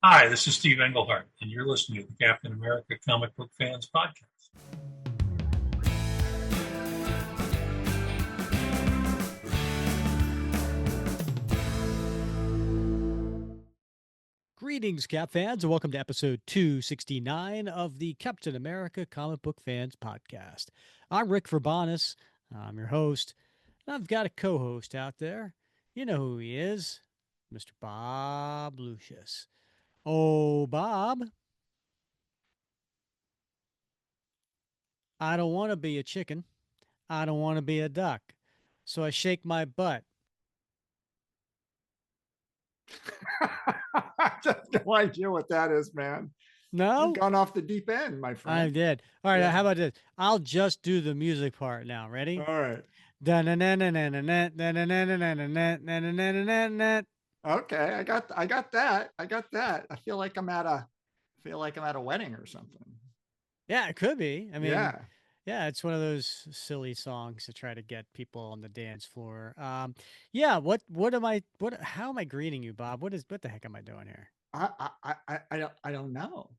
Hi, this is Steve Englehart, and you're listening to the Captain America Comic Book Fans Podcast. Greetings, Cap fans, and welcome to episode 269 of the Captain America Comic Book Fans Podcast. I'm Rick Verbanis. I'm your host, and I've got a co host out there. You know who he is, Mr. Bob Lucius. Oh, Bob, I don't want to be a chicken. I don't want to be a duck. So I shake my butt. I have no idea what that is, man. You've No? gone off the deep end, my I friend. did. All right, Yeah. how about this? I'll just do the music part now. Ready? All right. Okay. I got that. I got that. I feel like I'm at a wedding or something. Yeah, it could be. I mean, Yeah. yeah, it's one of those silly songs to try to get people on the dance floor. Yeah. What am I? What? How am I greeting you, Bob? What the heck am I doing here? I don't know.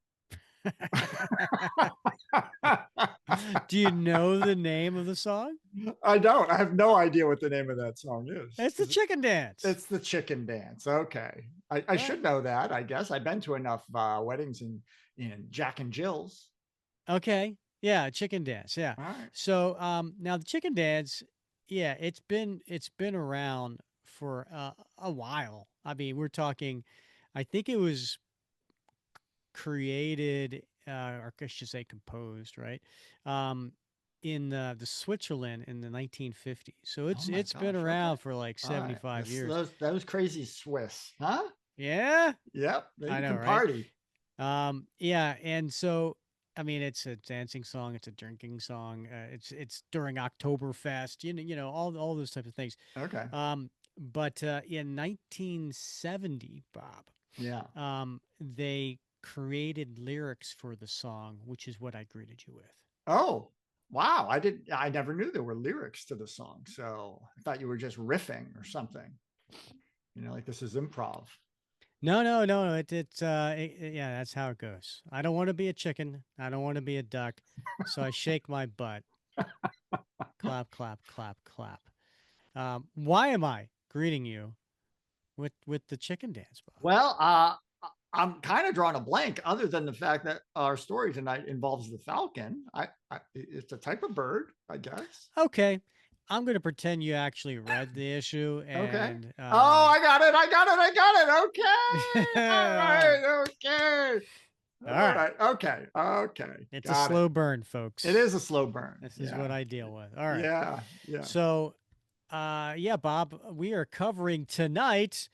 Do you know the name of the song? I don't. I have no idea what the name of that song is. It's the chicken dance. It's the chicken dance. Okay. I All right. should know that, I guess. I've been to enough weddings in Jack and Jill's. Okay. Yeah, chicken dance. Yeah. All right. So now the chicken dance, yeah, it's been around for a while. I mean, we're talking. I think it was created, or I should say composed, right? Um, in the Switzerland in the 1950s. So Oh it's my it's been gosh. Okay. around for like All right. 75 years. Those crazy Swiss, huh? Yeah, Yep. They I know, can right? party. Yeah, and so I mean, it's a dancing song, it's a drinking song, it's during Oktoberfest, all those types of things. Okay. But in 1970, Bob, Yeah. they created lyrics for the song, which is what I greeted you with. Oh, wow. I never knew there were lyrics to the song. So I thought you were just riffing or something. Like this is improv. No, no, no, no. Yeah, that's how it goes. I don't want to be a chicken. I don't want to be a duck. So I shake my butt. Clap, clap, clap, clap. Why am I greeting you with the chicken dance, Bob? Well, I'm kind of drawing a blank other than the fact that our story tonight involves the falcon. It's a type of bird, I guess. Okay, I'm going to pretend you actually read the issue Okay. and Oh, I got it. I got it. I got it. Okay. All all right. Okay. All right. right. Okay. Okay. It's a Got it. slow burn, It folks. is a slow burn. This is what Yeah. I deal with. All right. Yeah. Yeah. So, yeah, Bob, we are covering tonight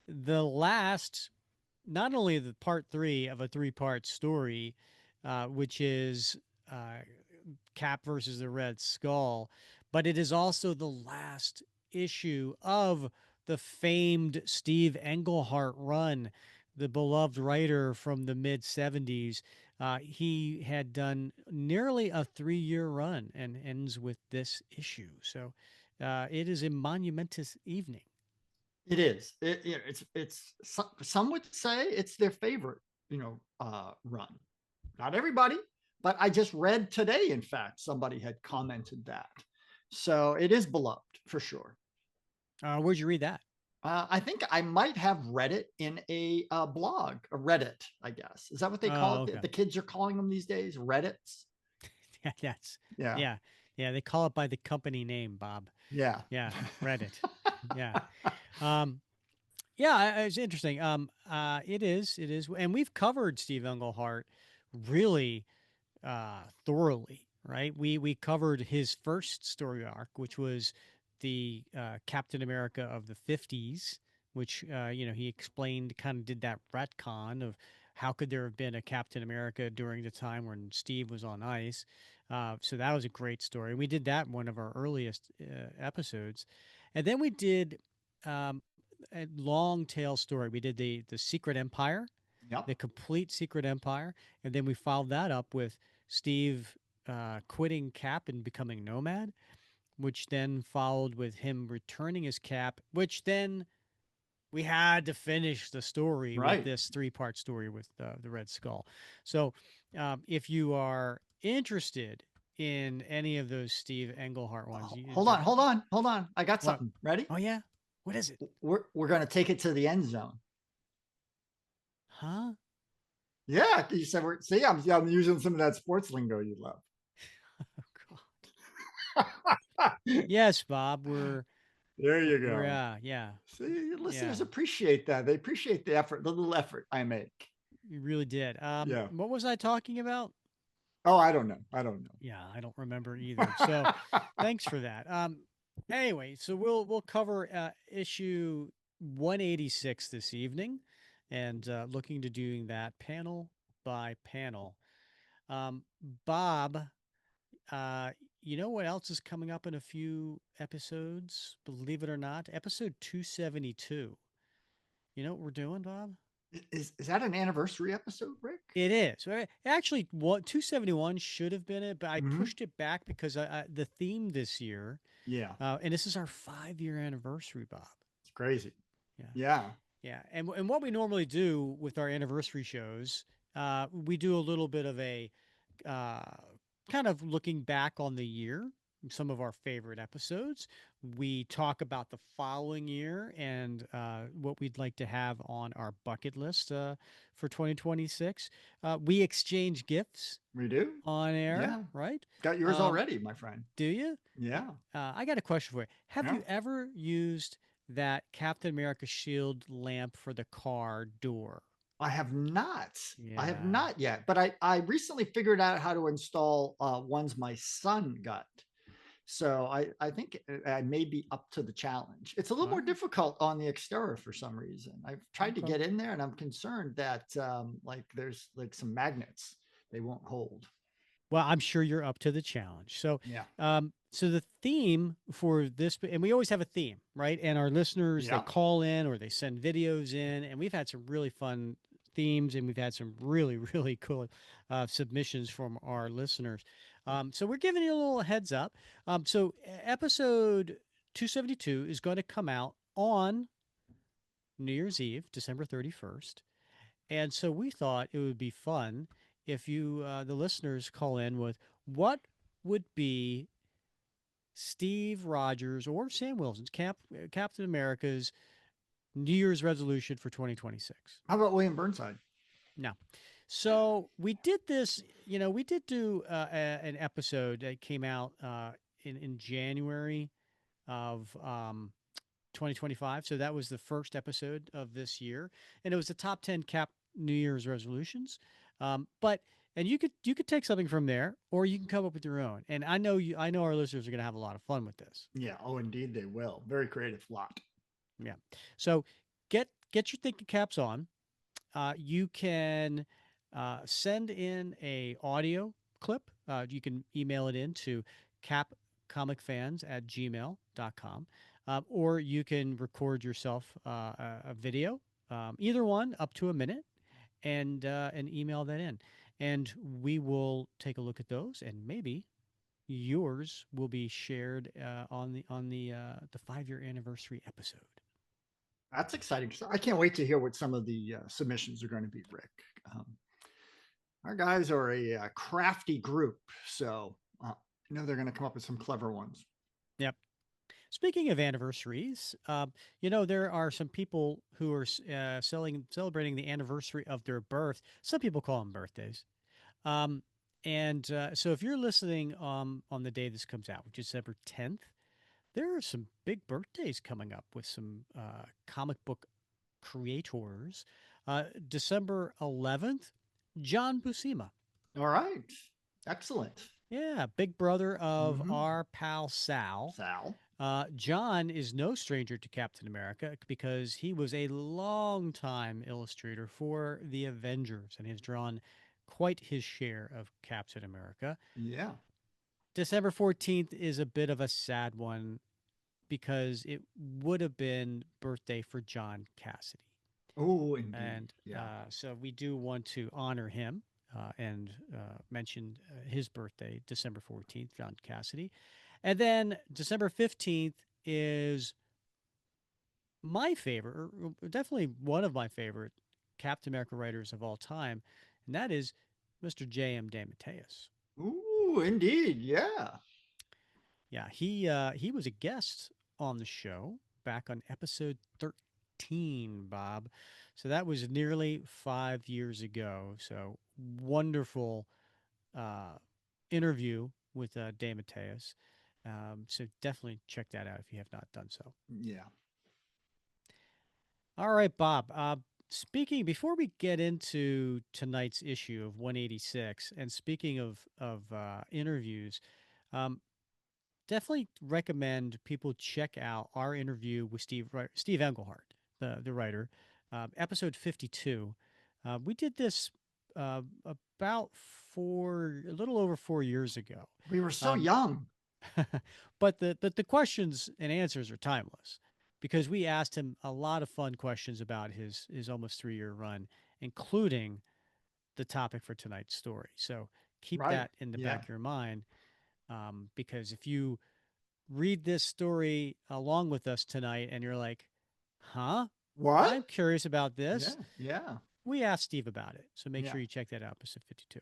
the last, not only the part three of a three-part story, which is uh, Cap versus the Red Skull, but it is also the last issue of the famed Steve Englehart run, the beloved writer from the mid 70s. He had done nearly a 3-year run and ends with this issue. So it is a monumentous evening. It is. It's some would say it's their favorite, run. Not everybody, but I just read today, in fact, somebody had commented that. So it is beloved for sure. Where'd you read that? I think I might have read it in a blog, a Reddit, I guess. Is that what they call Oh, it? okay. The kids are calling them these days, Reddits. Yeah, that's Yeah. yeah, yeah. They call it by the company name, Bob. Yeah. Yeah, Reddit. Yeah. Um, yeah, it's interesting. It is, and we've covered Steve Englehart really thoroughly, right? We covered his first story arc, which was the Captain America of the '50s, which he explained, kind of did that retcon of how could there have been a Captain America during the time when Steve was on ice. So that was a great story. We did that in one of our earliest episodes, and then we did a long tail story. We did the Secret Empire, Yep. the complete Secret Empire, and then we followed that up with Steve quitting Cap and becoming Nomad, which then followed with him returning his Cap, which then we had to finish the story with Right. this three-part story with the Red Skull. So, if you are interested in any of those Steve Englehart ones, Hold on, hold on, hold on. I got what? something. Ready? Oh yeah, what is it? We're going to take it to the end zone. Huh? Yeah, you said we're. See, I'm using some of that sports lingo you love. Oh God. Yes, Bob. There you We're go. yeah, See, yeah. listeners appreciate that. They appreciate the effort, the little effort I make. You really did. Yeah. What was I talking about? Oh, I don't know. I don't Yeah, I don't remember either. So, know. thanks for that. Anyway, so we'll cover issue 186 this evening, and looking to doing that panel by panel. Um, Bob, uh, you know what else is coming up in a few episodes? Believe it or not, episode 272. You know what we're doing, Bob? Is that an anniversary episode, Rick? It is. Actually, what 271 should have been it, but I Mm-hmm. pushed it back because the theme this year, Yeah, and this is our 5 year anniversary, Bob. it's crazy. Yeah. Yeah, Yeah. And what we normally do with our anniversary shows, we do a little bit of a uh, kind of looking back on the year, some of our favorite episodes. We talk about the following year and what we'd like to have on our bucket list for 2026. We exchange gifts we do. on air, Yeah, right? got yours Um, already, my friend. do you? Yeah, I got a question for you. Have yeah. you ever used that Captain America shield lamp for the car door? I have not. I have Yeah. not yet, but I recently figured out how to install ones my son got. So I think I may be up to the challenge. It's a little All more right. difficult on the exterior for some reason. I've tried to Okay. get in there, and I'm concerned that like there's like some magnets they won't hold. Well, I'm sure you're up to the challenge. So, Yeah, so the theme for this, and we always have a theme, right? And our listeners, they yeah. call in or they send videos in, and we've had some really fun themes, and we've had some really, really cool submissions from our listeners. So we're giving you a little heads up. So episode 272 is going to come out on New Year's Eve, December 31st. And so we thought it would be fun if you, the listeners, call in with what would be Steve Rogers or Sam Wilson's Captain America's New Year's resolution for 2026. How about William Burnside? Now, so we did this, we did do an episode that came out in January of 2025. So that was the first episode of this year, and it was the top 10 Cap New Year's resolutions. But and you could take something from there, or you can come up with your own. And I know our listeners are going to have a lot of fun with this. Yeah. Oh, indeed they will. Very creative lot. Yeah. So get your thinking caps on. You can send in a audio clip. You can email it in to capcomicfans@gmail.com. Or you can record yourself a video, either one up to a minute, and email that in. And we will take a look at those, and maybe yours will be shared on the 5 year anniversary episode. That's exciting. So I can't wait to hear what some of the submissions are going to be, Rick. Um, our guys are a crafty group, so I know they're going to come up with some clever ones. Yep. Speaking of anniversaries, there are some people who are celebrating the anniversary of their birth. Some people call them birthdays. Um, and so if you're listening on the day this comes out, which is December 10th, there are some big birthdays coming up with some comic book creators. December 11th, John Buscema. All right. Excellent. Yeah, big brother of Mm-hmm. our pal Sal. Sal. John is no stranger to Captain America because he was a long-time illustrator for the Avengers and has drawn quite his share of Captain America. Yeah. December 14th is a bit of a sad one because it would have been birthday for John Cassidy. Oh, indeed. And Yeah. so we do want to honor him and mention his birthday, December 14th, John Cassidy. And then December 15th is my favorite, or definitely one of my favorite Captain America writers of all time, and that is Mr. J.M. DeMatteis. Ooh, indeed. Yeah. Yeah, he was a guest on the show back on episode 13, Bob. So that was nearly 5 years ago. So wonderful uh, interview with DeMatteis. So definitely check that out if you have not done so. Yeah. All right, Bob. Speaking before we get into tonight's issue of 186, and speaking of interviews, um, definitely recommend people check out our interview with Steve Englehart, the writer, episode 52. We did this about a little over 4 years ago. We were so Um, young. but the questions and answers are timeless because we asked him a lot of fun questions about his almost 3 year run, including the topic for tonight's story. So keep Right. that in the Yeah. back of your mind, because if you read this story along with us tonight and you're like, huh? What? I'm curious about Yeah. this. Yeah. We asked Steve about it. So make Yeah. sure you check that out, episode 52.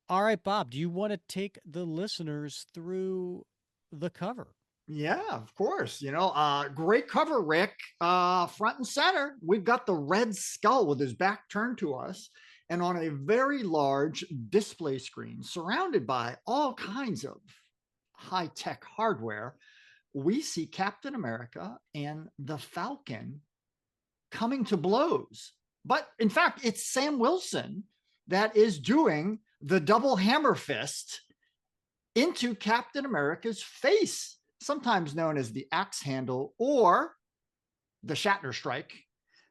All right, Bob, do you want to take the listeners through the cover? Yeah, of course. Great cover, Rick. Front and center, we've got the Red Skull with his back turned to us, and on a very large display screen, surrounded by all kinds of high tech hardware, we see Captain America and the Falcon coming to blows. But in fact, it's Sam Wilson that is doing the double hammer fist into Captain America's face, sometimes known as the axe handle or the Shatner strike.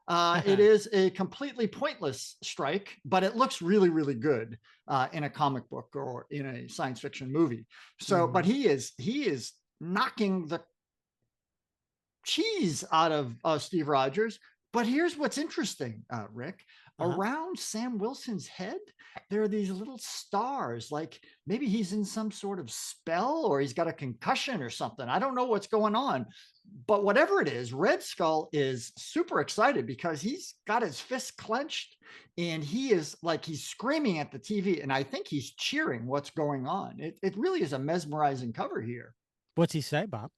It is a completely pointless strike, but it looks really, really good in a comic book or in a science fiction movie. So, but Mhm. he is knocking the cheese out of Steve Rogers. But here's what's interesting, Rick. Uh-huh. Around Sam Wilson's head, there are these little stars, like maybe he's in some sort of spell or he's got a concussion or something. I don't know what's going on. But whatever it is, Red Skull is super excited because he's got his fist clenched and he is like he's screaming at the TV. And I think he's cheering what's going on. It really is a mesmerizing cover here. What's he say, Bob?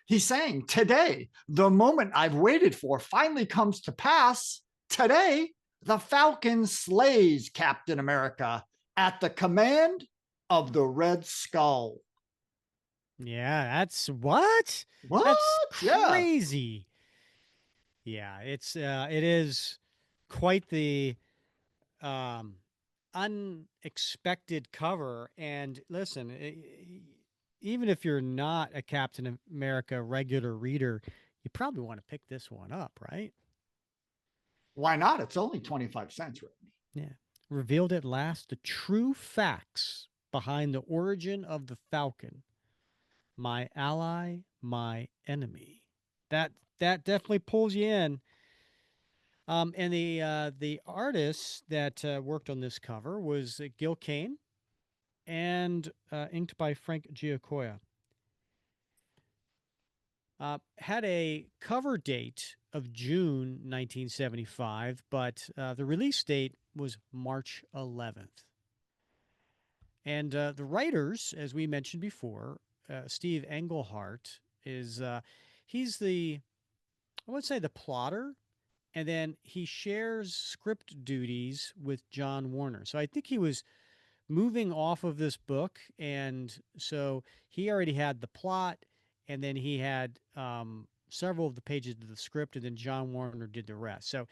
He's saying, today, the moment I've waited for finally comes to pass. Today, the Falcon slays Captain America at the command of the Red Skull. Yeah, that's what? That's What? Yeah. crazy. Yeah, it is quite the um unexpected cover. And listen, even if you're not a Captain America regular reader, you probably want to pick this one up, right? Why not? It's only 25 cents, right? Yeah. Revealed at last the true facts behind the origin of the Falcon, my ally, my enemy. That definitely pulls you in. And the artist that worked on this cover was Gil Kane and inked by Frank Giacoia. Had a cover date of June 1975, but the release date was March 11th. And the writers, as we mentioned before, Steve Englehart is he's the I would say the plotter, and then he shares script duties with John Warner. So I think he was moving off of this book, and so he already had the plot, and then he had several of the pages of the script, and then John Warner did the rest. So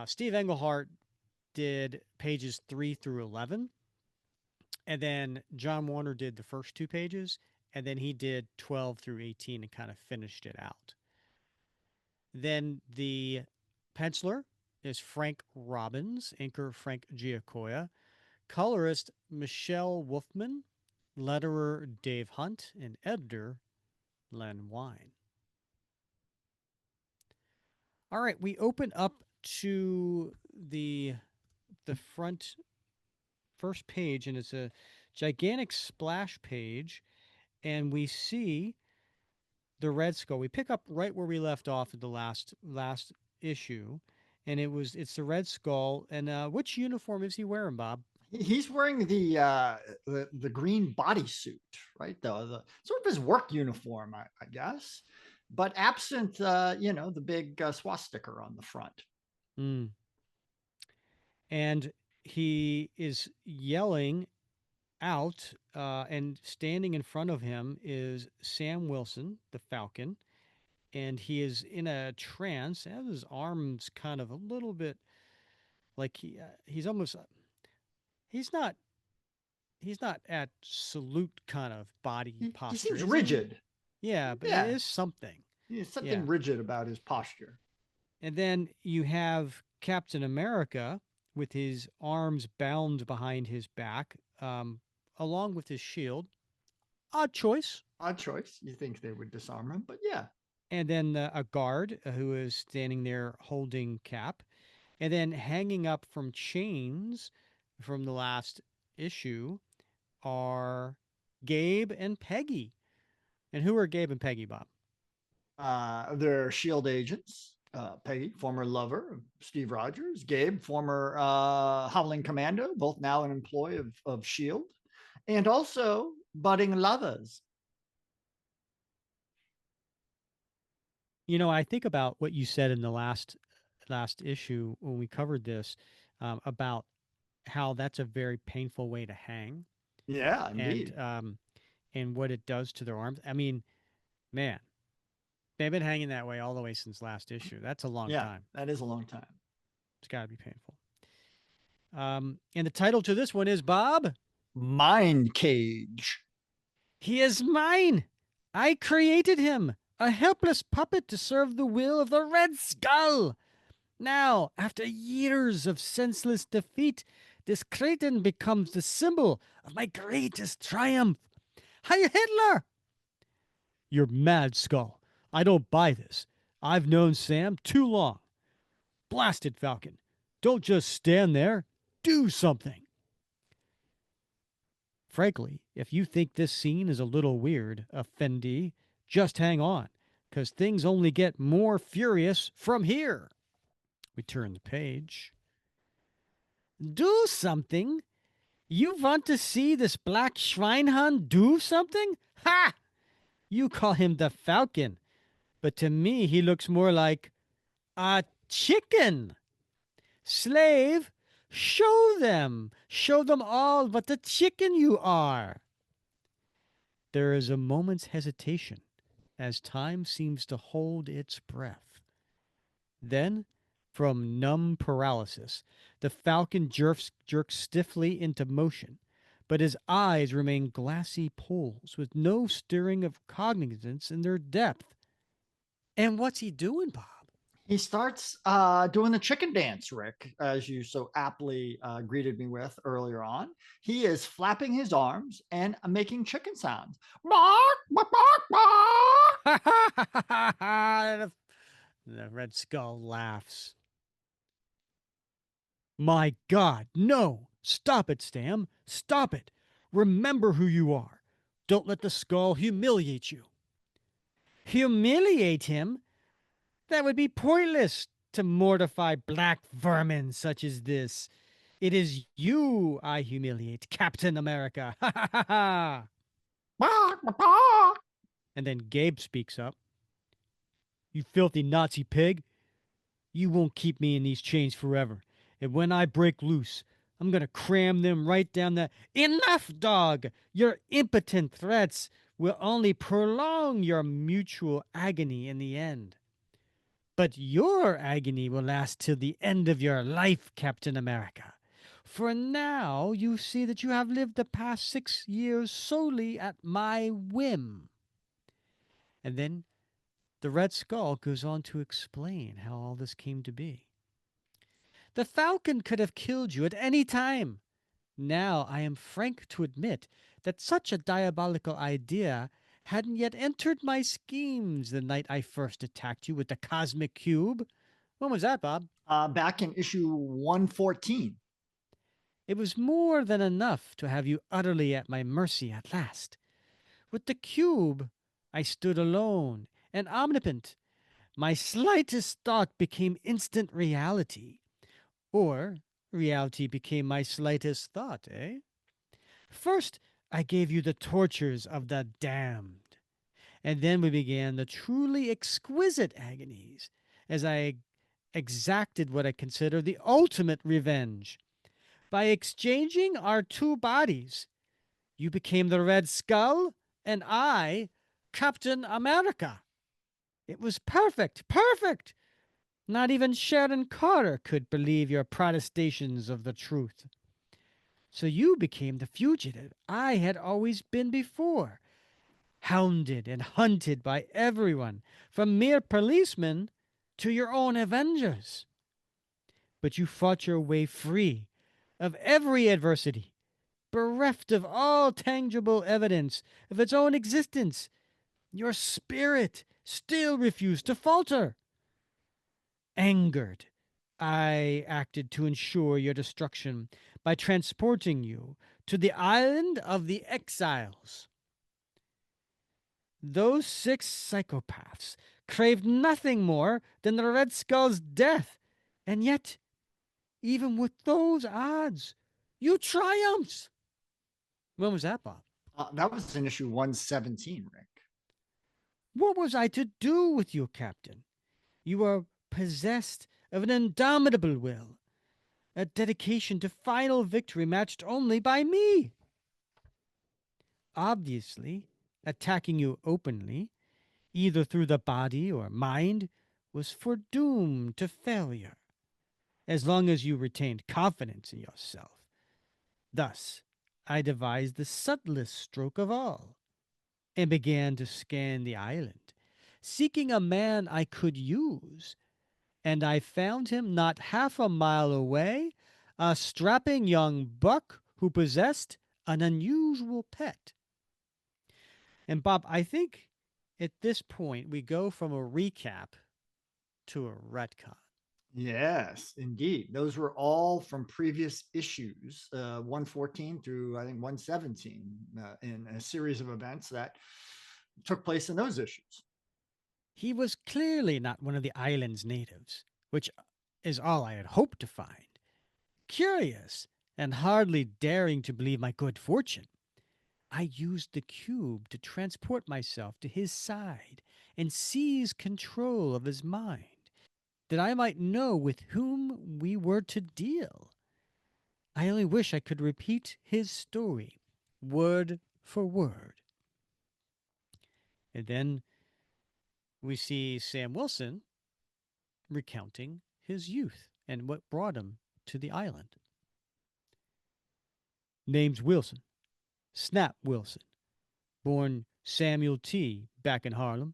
Steve Englehart did pages 3 through 11, and then John Warner did the first 2 pages, and then he did 12 through 18 and kind of finished it out. Then the penciler is Frank Robbins, inker Frank Giacoia, colorist Michelle Wolfman, letterer Dave Hunt, and editor Len Wein. All right, we open up to the front first page, and it's a gigantic splash page, and we see the Red Skull. We pick up right where we left off at the last issue, and it's the Red Skull. And which uniform is he wearing, Bob? He's wearing the green bodysuit, right? The sort of his work uniform, I guess, but absent, the big swastika on the front. Mm. And he is yelling out, and standing in front of him is Sam Wilson, the Falcon, and he is in a trance. Has his arms kind of a little bit like he's almost he's not he's not at salute kind of body He posture, seems is he? rigid. Yeah, but it Yeah, is something. there's Yeah. something rigid about his posture. And then you have Captain America with his arms bound behind his back, along with his shield. Odd choice. Odd choice. You think they would disarm him, but yeah. And then a guard who is standing there holding Cap. And then hanging up from chains from the last issue are Gabe and Peggy. And who are Gabe and Peggy, Bob? They're S.H.I.E.L.D. agents. Peggy, former lover of Steve Rogers. Gabe, former Howling Commando, both now an employee of S.H.I.E.L.D. And also budding lovers. You know, I think about what you said in the last issue when we covered this, about how that's a very painful way to hang, Yeah, and indeed. and what it does to their arms. I mean, man, they've been hanging that way all the way since last issue. That's a long Yeah, time. that is a long time. It's got to be painful. And the title to this one is Bob. Mind Cage. He is mine. I created him, a helpless puppet to serve the will of the Red Skull. Now, after years of senseless defeat, this Kraton becomes the symbol of my greatest triumph. Heil Hitler! You're mad, Skull. I don't buy this. I've known Sam too long. Blasted Falcon. Don't just stand there. Do something. Frankly, if you think this scene is a little weird, Effendi, just hang on, because things only get more furious from here. We turn the page. Do something? You want to see this black Schweinhund do something? Ha! You call him the Falcon, but to me he looks more like a chicken. Slave, show them all what a chicken you are. There is a moment's hesitation as time seems to hold its breath. Then, from numb paralysis, the falcon jerks stiffly into motion, but his eyes remain glassy pools with no stirring of cognizance in their depth. And what's he doing, Bob? He starts doing the chicken dance, Rick, as you so aptly greeted me with earlier on. He is flapping his arms and making chicken sounds. Bark, bark, bark, bark. The Red Skull laughs. My God, no! Stop it, Stam! Stop it! Remember who you are! Don't let the skull humiliate you. Humiliate him? That would be pointless to mortify black vermin such as this. It is you I humiliate, Captain America. Ha ha ha ha! Bark, bark, bark. And then Gabe speaks up. You filthy Nazi pig! You won't keep me in these chains forever. And when I break loose, I'm going to cram them right down the. Enough, dog! Your impotent threats will only prolong your mutual agony in the end. But your agony will last till the end of your life, Captain America. For now, you see that you have lived the past 6 years solely at my whim. And then the Red Skull goes on to explain how all this came to be. The Falcon could have killed you at any time. Now I am frank to admit that such a diabolical idea hadn't yet entered my schemes the night I first attacked you with the cosmic cube. When was that, Bob? Back in issue 114. It was more than enough to have you utterly at my mercy at last. With the cube, I stood alone and omnipotent. My slightest thought became instant reality. Or reality became my slightest thought, eh? First, I gave you the tortures of the damned, and then we began the truly exquisite agonies as I exacted what I consider the ultimate revenge. By exchanging our two bodies, you became the Red Skull, and I, Captain America. It was perfect, perfect. Not even Sharon Carter could believe your protestations of the truth. So you became the fugitive I had always been before, hounded and hunted by everyone, from mere policemen to your own avengers. But you fought your way free of every adversity, bereft of all tangible evidence of its own existence. Your spirit still refused to falter. Angered, I acted to ensure your destruction by transporting you to the island of the exiles. Those 6 psychopaths craved nothing more than the Red Skull's death, and yet, even with those odds, you triumphed. When was that, Bob? That was in issue 117, Rick. What was I to do with you, Captain? You are possessed of an indomitable will, a dedication to final victory matched only by me. Obviously, attacking you openly, either through the body or mind, was foredoomed to failure, as long as you retained confidence in yourself. Thus, I devised the subtlest stroke of all, and began to scan the island, seeking a man I could use, and I found him not half a mile away, a strapping young buck who possessed an unusual pet. And Bob, I think at this point we go from a recap to a retcon. Yes, indeed. Those were all from previous issues, 114 through I think 117, in a series of events that took place in those issues. He was clearly not one of the island's natives, which is all I had hoped to find. Curious, and hardly daring to believe my good fortune, I used the cube to transport myself to his side and seize control of his mind, that I might know with whom we were to deal. I only wish I could repeat his story, word for word. And then we see Sam Wilson recounting his youth and what brought him to the island. Name's Wilson, Snap Wilson, born Samuel T. back in Harlem.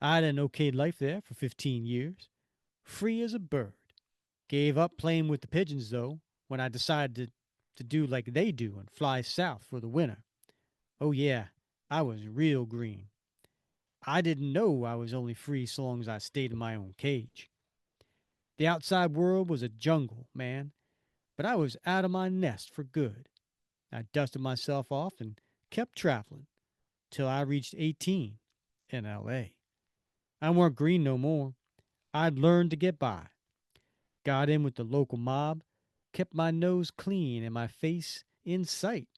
I had an okay life there for 15 years, free as a bird. Gave up playing with the pigeons, though, when I decided to do like they do and fly south for the winter. Oh, yeah, I was real green. I didn't know I was only free so long as I stayed in my own cage. The outside world was a jungle, man, but I was out of my nest for good. I dusted myself off and kept traveling till I reached 18 in L.A. I weren't green no more. I'd learned to get by. Got in with the local mob, kept my nose clean and my face in sight.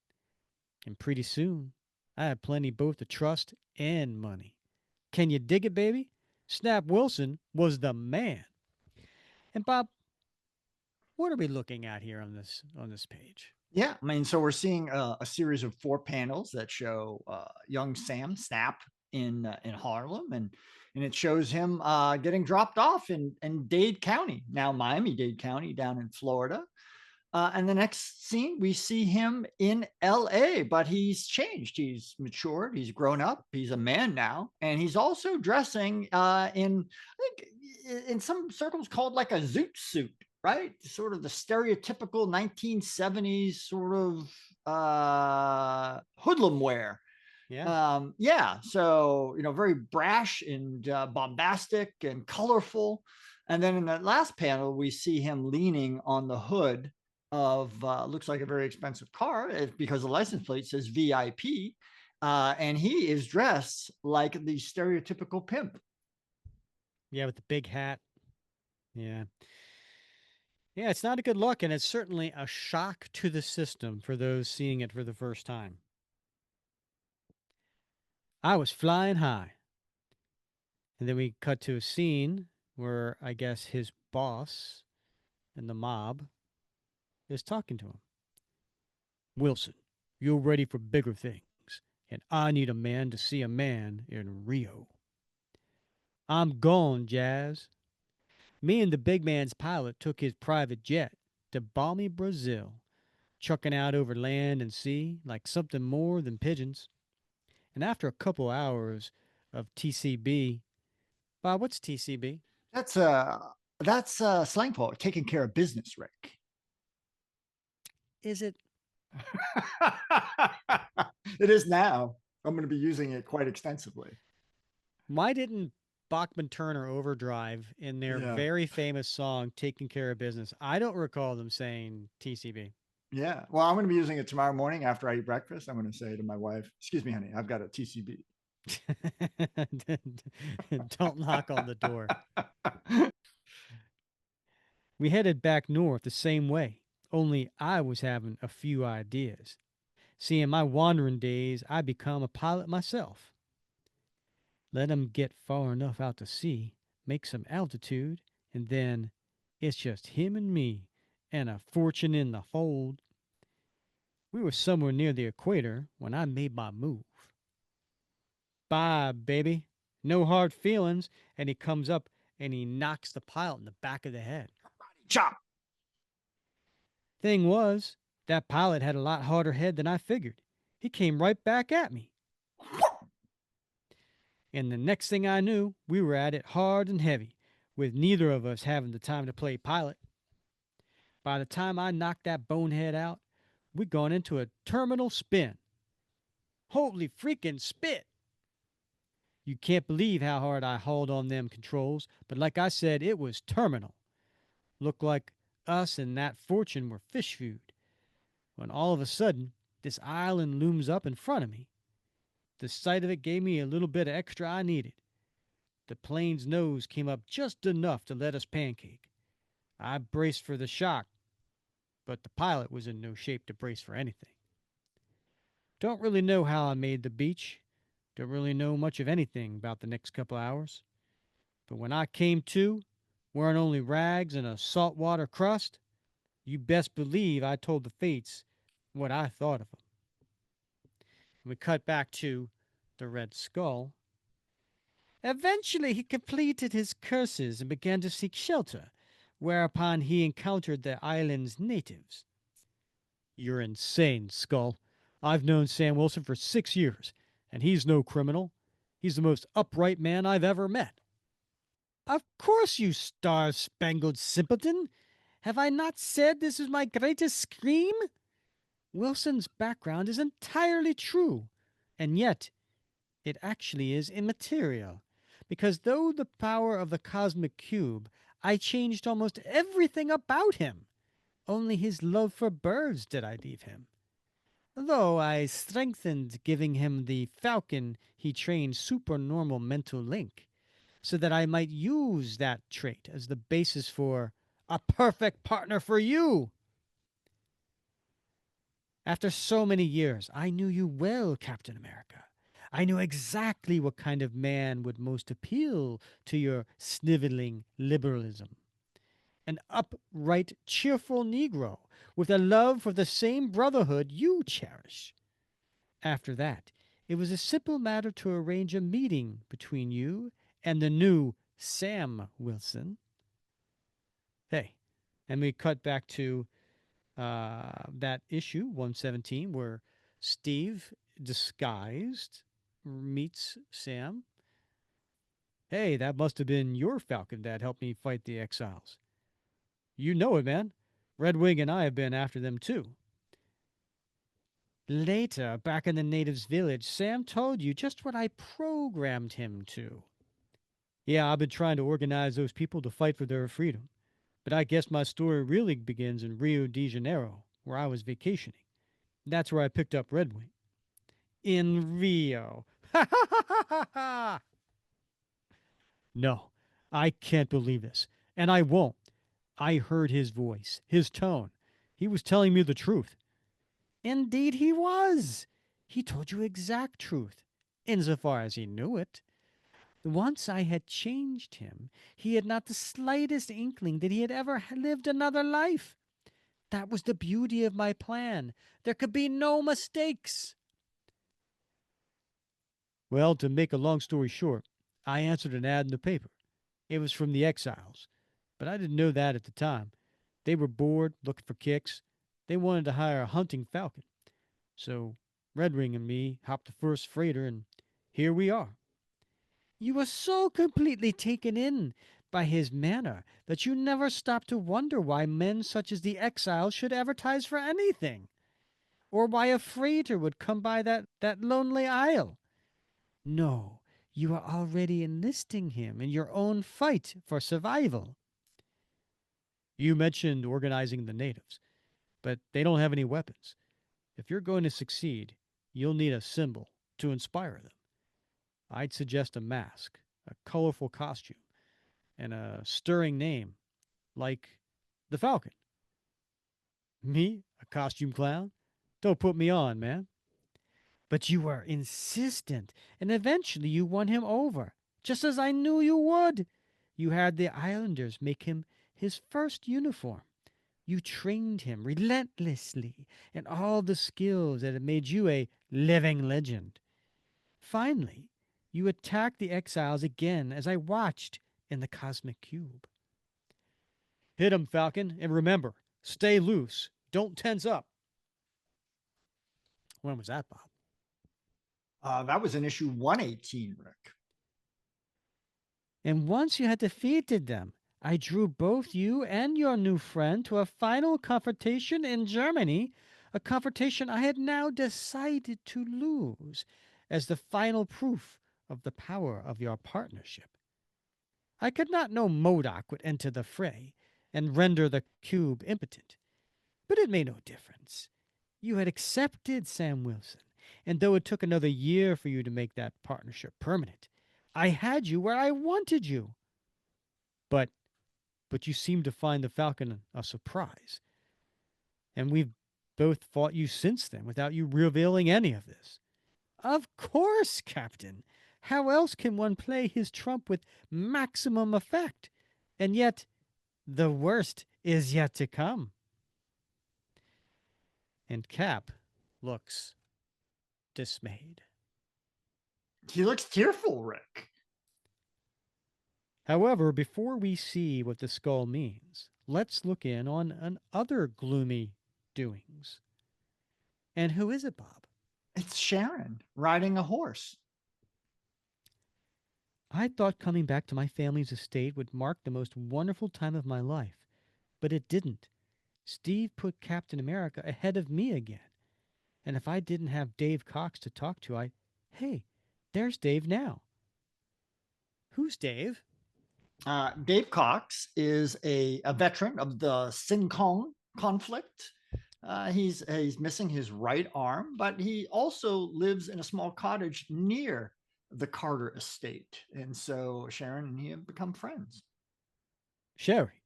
And pretty soon, I had plenty both to trust and money. Can you dig it, baby? Snap Wilson was the man. And Bob, what are we looking at here on this page? Yeah, I mean, so we're seeing a series of 4 panels that show young Sam Snap in Harlem, and it shows him getting dropped off in Dade County, now Miami-Dade County, down in Florida. And the next scene, we see him in LA, but he's changed. He's matured. He's grown up. He's a man now. And he's also dressing in, I think, in some circles called like a zoot suit, right? Sort of the stereotypical 1970s sort of hoodlum wear. Yeah. Yeah. So, very brash and bombastic and colorful. And then in that last panel, we see him leaning on the hood of looks like a very expensive car because the license plate says VIP. And he is dressed like the stereotypical pimp. Yeah, with the big hat. Yeah. Yeah, it's not a good look, and it's certainly a shock to the system for those seeing it for the first time. I was flying high. And then we cut to a scene where I guess his boss and the mob is talking to him. Wilson, you're ready for bigger things, and I need a man to see a man in Rio. I'm gone, Jazz. Me and the big man's pilot took his private jet to balmy Brazil, trucking out over land and sea like something more than pigeons. And after a couple hours of TCB, Bob, what's TCB? That's slang for taking care of business, Rick. Is it? It is now. I'm going to be using it quite extensively. Why didn't Bachman Turner Overdrive in their Yeah. very famous song "Taking Care of Business"? I don't recall them saying TCB. Yeah. Well, I'm going to be using it tomorrow morning after I eat breakfast. I'm going to say to my wife, "Excuse me, honey, I've got a TCB." Don't knock on the door. We headed back north the same way, only I was having a few ideas. See, in my wandering days, I become a pilot myself. Let 'em get far enough out to sea, make some altitude, and then it's just him and me, and a fortune in the fold. We were somewhere near the equator when I made my move. Bye, baby. No hard feelings. And he comes up and he knocks the pilot in the back of the head. Chop. Thing was, that pilot had a lot harder head than I figured. He came right back at me. And the next thing I knew, we were at it hard and heavy, with neither of us having the time to play pilot. By the time I knocked that bonehead out, we'd gone into a terminal spin. Holy freaking spit! You can't believe how hard I hauled on them controls, but like I said, it was terminal. Looked like us and that fortune were fish food. When all of a sudden, this island looms up in front of me. The sight of it gave me a little bit of extra I needed. The plane's nose came up just enough to let us pancake. I braced for the shock, but the pilot was in no shape to brace for anything. Don't really know how I made the beach. Don't really know much of anything about the next couple hours. But when I came to, wearing only rags and a saltwater crust, you best believe I told the fates what I thought of them. We cut back to the Red Skull. Eventually, he completed his curses and began to seek shelter, whereupon he encountered the island's natives. You're insane, Skull. I've known Sam Wilson for 6 years, and he's no criminal. He's the most upright man I've ever met. Of course, you star spangled simpleton. Have I not said this is my greatest scream? Wilson's background is entirely true, and yet it actually is immaterial, because though the power of the cosmic cube, I changed almost everything about him. Only his love for birds did I leave him. Though I strengthened giving him the falcon he trained supernormal mental link, so that I might use that trait as the basis for a perfect partner for you. After so many years, I knew you well, Captain America. I knew exactly what kind of man would most appeal to your sniveling liberalism. An upright, cheerful Negro with a love for the same brotherhood you cherish. After that, it was a simple matter to arrange a meeting between you and the new Sam Wilson. Hey, and we cut back to that issue 117 where Steve, disguised, meets Sam. Hey, that must have been your Falcon that helped me fight the exiles. You know it, man. Red Wing and I have been after them too. Later, back in the natives' village, Sam told you just what I programmed him to. Yeah, I've been trying to organize those people to fight for their freedom. But I guess my story really begins in Rio de Janeiro, where I was vacationing. That's where I picked up Red Wing. in Rio. Ha ha ha ha ha ha! No, I can't believe this, and I won't. I heard his voice, his tone. He was telling me the truth. Indeed, he was. He told you exact truth, insofar as he knew it. Once I had changed him, he had not the slightest inkling that he had ever lived another life. That was the beauty of my plan. There could be no mistakes. Well, to make a long story short, I answered an ad in the paper. It was from the Exiles, but I didn't know that at the time. They were bored, looking for kicks. They wanted to hire a hunting falcon. So Red Ring and me hopped the first freighter, and here we are. You were so completely taken in by his manner that you never stopped to wonder why men such as the Exiles should advertise for anything, or why a freighter would come by that lonely isle. No, you are already enlisting him in your own fight for survival. You mentioned organizing the natives, but they don't have any weapons. If you're going to succeed, you'll need a symbol to inspire them. I'd suggest a mask, a colorful costume, and a stirring name like the Falcon. Me? A costume clown? Don't put me on, man. But you were insistent, and eventually you won him over, just as I knew you would. You had the islanders make him his first uniform. You trained him relentlessly in all the skills that had made you a living legend. Finally, you attacked the exiles again as I watched in the cosmic cube. Hit him, Falcon, and remember, stay loose. Don't tense up. When was that, Bob? That was in issue 118, Rick. And once you had defeated them, I drew both you and your new friend to a final confrontation in Germany, a confrontation I had now decided to lose as the final proof of the power of your partnership. I could not know Modoc would enter the fray and render the cube impotent, but it made no difference. You had accepted Sam Wilson, and though it took another year for you to make that partnership permanent, I had you where I wanted you. But but you seem to find the Falcon a surprise, and we've both fought you since then without you revealing any of this. Of course, Captain. How else can one play his trump with maximum effect? And yet, the worst is yet to come. And Cap looks dismayed. He looks tearful, Rick. However, before we see what the skull means, let's look in on other gloomy doings. And who is it, Bob? It's Sharon riding a horse. I thought coming back to my family's estate would mark the most wonderful time of my life, but it didn't. Steve put Captain America ahead of me again. And if I didn't have Dave Cox to talk to, Hey, there's Dave now. Who's Dave? Dave Cox is a veteran of the Sin Kong conflict. He's missing his right arm, but he also lives in a small cottage near the Carter estate. And so Sharon and he have become friends. Sherry.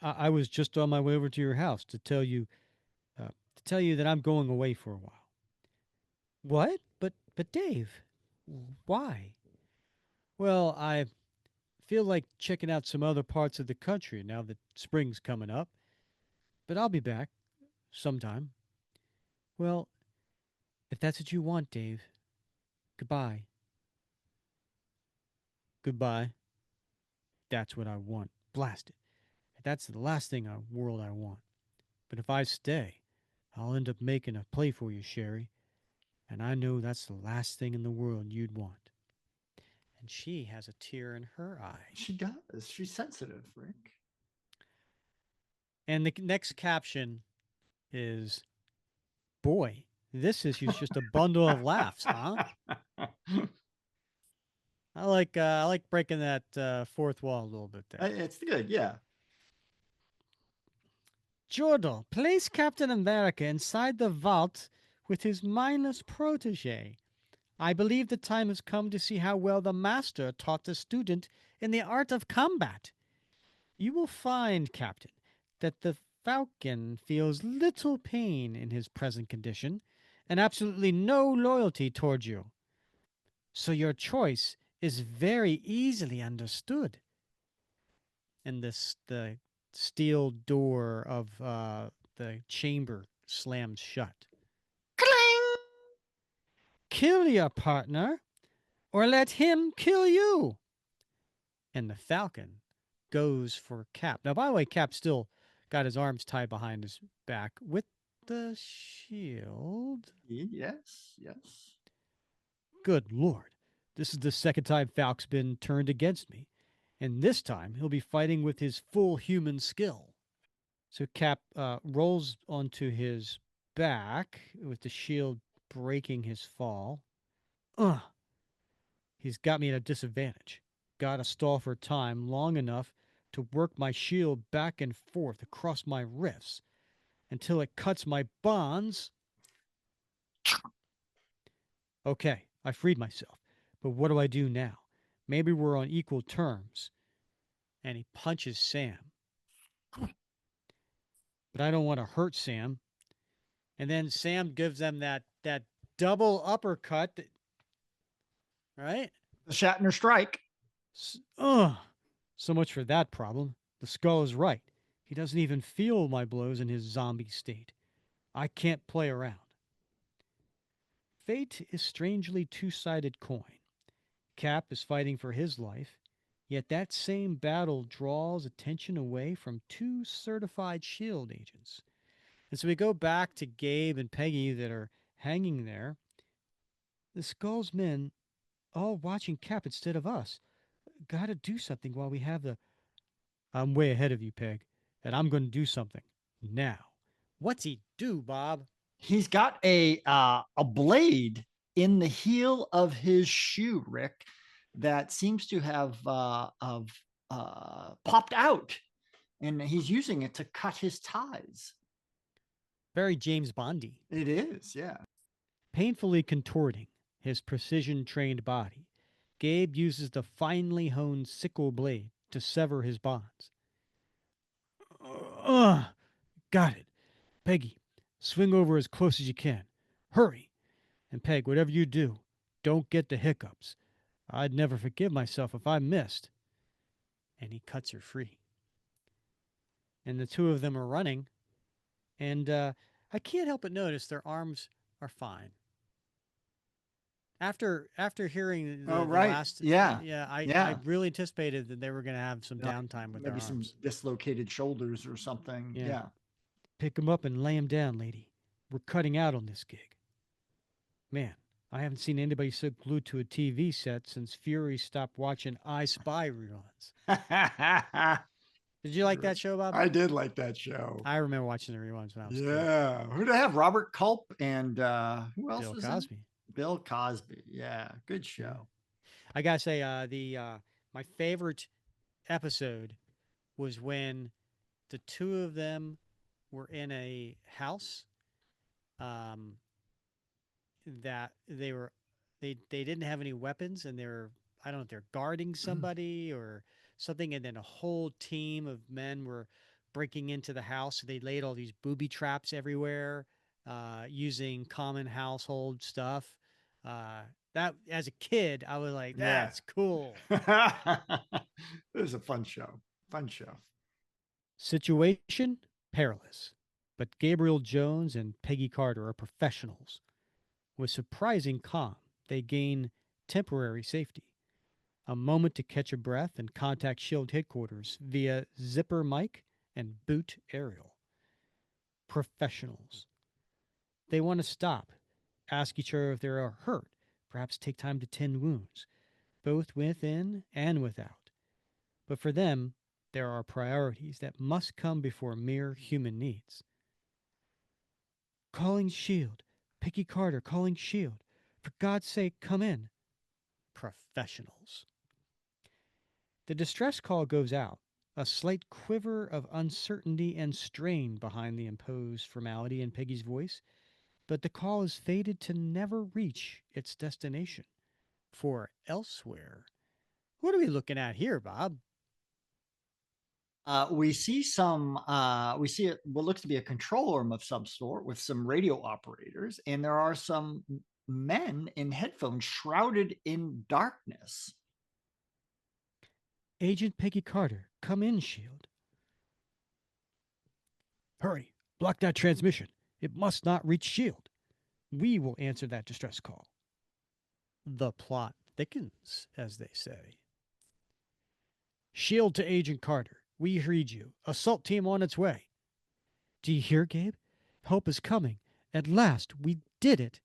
I was just on my way over to your house to tell you that I'm going away for a while. What? But Dave, why? Well, I feel like checking out some other parts of the country now that spring's coming up. But I'll be back sometime. Well, if that's what you want, Dave, goodbye. Goodbye. That's what I want. Blast it. That's the last thing in the world I want. But if I stay, I'll end up making a play for you, Sherry. And I know that's the last thing in the world you'd want. And she has a tear in her eye. She does. She's sensitive, Rick. And the next caption is, boy, this issue's just a bundle of laughs, huh? I like breaking that fourth wall a little bit there. It's good, yeah. Jordal, place Captain America inside the vault with his mindless protege. I believe the time has come to see how well the master taught the student in the art of combat. You will find, Captain, that the falcon feels little pain in his present condition and absolutely no loyalty towards you. So your choice is very easily understood. And the steel door of the chamber slams shut. Cling! Kill your partner, or let him kill you. And the falcon goes for Cap. Now, by the way, Cap still got his arms tied behind his back with the shield. Yes, yes. Good Lord. This is the second time Falk's been turned against me. And this time he'll be fighting with his full human skill. So Cap rolls onto his back with the shield breaking his fall. Ugh. He's got me at a disadvantage. Gotta stall for time long enough to work my shield back and forth across my wrists until it cuts my bonds. Okay, I freed myself. But what do I do now? Maybe we're on equal terms. And he punches Sam. But I don't want to hurt Sam. And then Sam gives them that double uppercut, right? The Shatner strike. Ugh. So much for that problem. The skull is right. He doesn't even feel my blows in his zombie state. I can't play around. Fate is strangely two-sided coin. Cap is fighting for his life, yet that same battle draws attention away from two certified shield agents. And so we go back to Gabe and Peggy that are hanging there. The Skull's men all watching Cap instead of us. Gotta do something while we have the. I'm way ahead of you, Peg, and I'm going to do something now. What's he do, Bob? He's got a blade in the heel of his shoe, Rick, that seems to have popped out, and he's using it to cut his ties. Very James Bondy. It is, yeah. Painfully contorting his precision trained body, Gabe uses the finely honed sickle blade to sever his bonds. Ugh! Got it. Peggy, swing over as close as you can. Hurry! And Peg, whatever you do, don't get the hiccups. I'd never forgive myself if I missed. And he cuts her free. And the two of them are running, and I can't help but notice their arms are fine. After hearing Oh, the right. last, Yeah. yeah, I Yeah. really anticipated that they were going to have some No, downtime with their maybe some arms. dislocated shoulders or something. Yeah. Yeah. Pick him up and lay him down, lady. We're cutting out on this gig. Man, I haven't seen anybody so glued to a TV set since Fury stopped watching I Spy reruns. Did you like that show, Bob? I did like that show. I remember watching the reruns when I was a kid. Yeah. Who did I have? Robert Culp and who else Bill was Cosby. in? Bill Cosby. Yeah. Good show. I gotta say, my favorite episode was when the two of them were in a house um, that they didn't have any weapons, and they were, I don't know if they're guarding somebody or something, and then a whole team of men were breaking into the house. So they laid all these booby traps everywhere using common household stuff. That as a kid, I was like, Yeah. that's cool. It was a fun show. Fun show. Situation perilous, but Gabriel Jones and Peggy Carter are professionals. With surprising calm, they gain temporary safety. A moment to catch a breath and contact Shield headquarters via zipper mic and boot aerial. Professionals. They want to stop, ask each other if they are hurt, perhaps take time to tend wounds, both within and without. But for them, there are priorities that must come before mere human needs. Calling Shield. Peggy Carter calling Shield. For God's sake, come in. Professionals. The distress call goes out, a slight quiver of uncertainty and strain behind the imposed formality in Peggy's voice. but the call is fated to never reach its destination. For elsewhere, what are we looking at here, Bob? We see we see what looks to be a control room of some sort with some radio operators, and there are some men in headphones shrouded in darkness. Agent Peggy Carter, come in, S.H.I.E.L.D. Hurry, block that transmission. It must not reach S.H.I.E.L.D. We will answer that distress call. The plot thickens, as they say. S.H.I.E.L.D. to Agent Carter. We read you. Assault team on its way. Do you hear, Gabe? Help is coming. At last, we did it.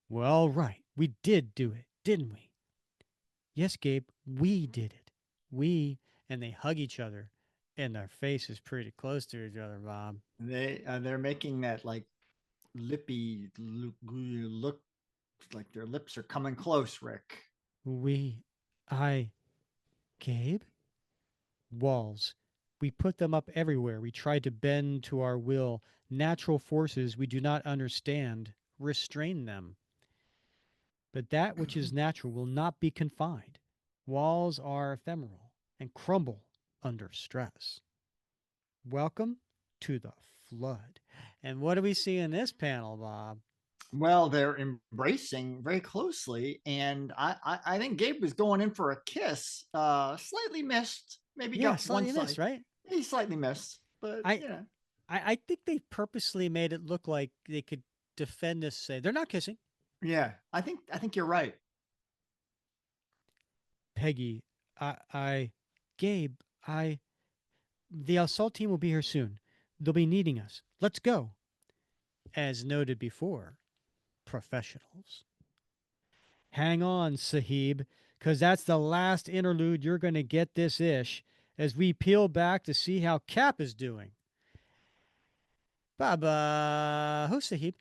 Well, right. We did do it, didn't we? Yes, Gabe, we did it. We, and they hug each other, and their face is pretty close to each other, Bob. They're making that like lippy look, like their lips are coming close, Rick. We, I, Gabe? Walls. We put them up everywhere. We tried to bend to our will. Natural forces we do not understand restrain them. But that which is natural will not be confined. Walls are ephemeral and crumble under stress. Welcome to the flood. And what do we see in this panel, Bob? Well, they're embracing very closely, and I think Gabe was going in for a kiss. Slightly missed, maybe Yeah, got one slightly missed, side. right? He slightly missed, but I, I think they purposely made it look like they could defend this. Say they're not kissing. yeah. I think you're right. Peggy, I, Gabe, I, the assault team will be here soon. They'll be needing us. Let's go. As noted before, professionals. Hang on, Sahib, because that's the last interlude you're going to get this ish as we peel back to see how Cap is doing. Baba, who's Sahib?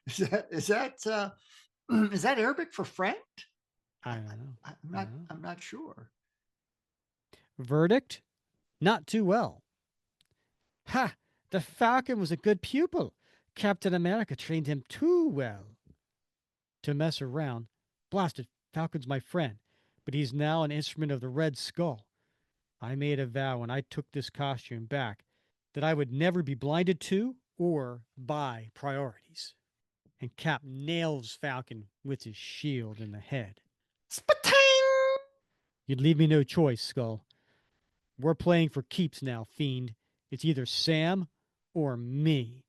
Is that is that Arabic for friend? I don't know. I'm I not. don't know. I'm not sure. Verdict? Not too well. Ha! The Falcon was a good pupil. Captain America trained him too well to mess around. Blasted, Falcon's my friend, but he's now an instrument of the Red Skull. I made a vow when I took this costume back that I would never be blinded to or by priorities. And Cap nails Falcon with his shield in the head. Spatang! You'd leave me no choice, Skull. We're playing for keeps now, fiend. It's either Sam or me.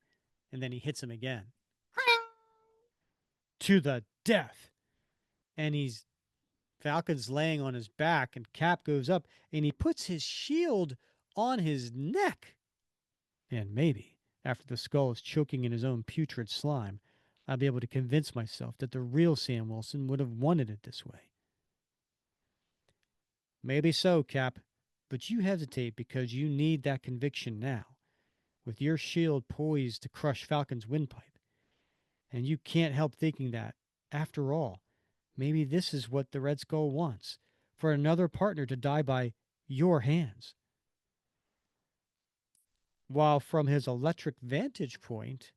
And then he hits him again. To the death. And Falcon's laying on his back, and Cap goes up and he puts his shield on his neck. And maybe, after the skull is choking in his own putrid slime, I'll be able to convince myself that the real Sam Wilson would have wanted it this way. Maybe so, Cap, but you hesitate because you need that conviction now, with your shield poised to crush Falcon's windpipe. And you can't help thinking that, after all, maybe this is what the Red Skull wants, for another partner to die by your hands. While from his electric vantage point,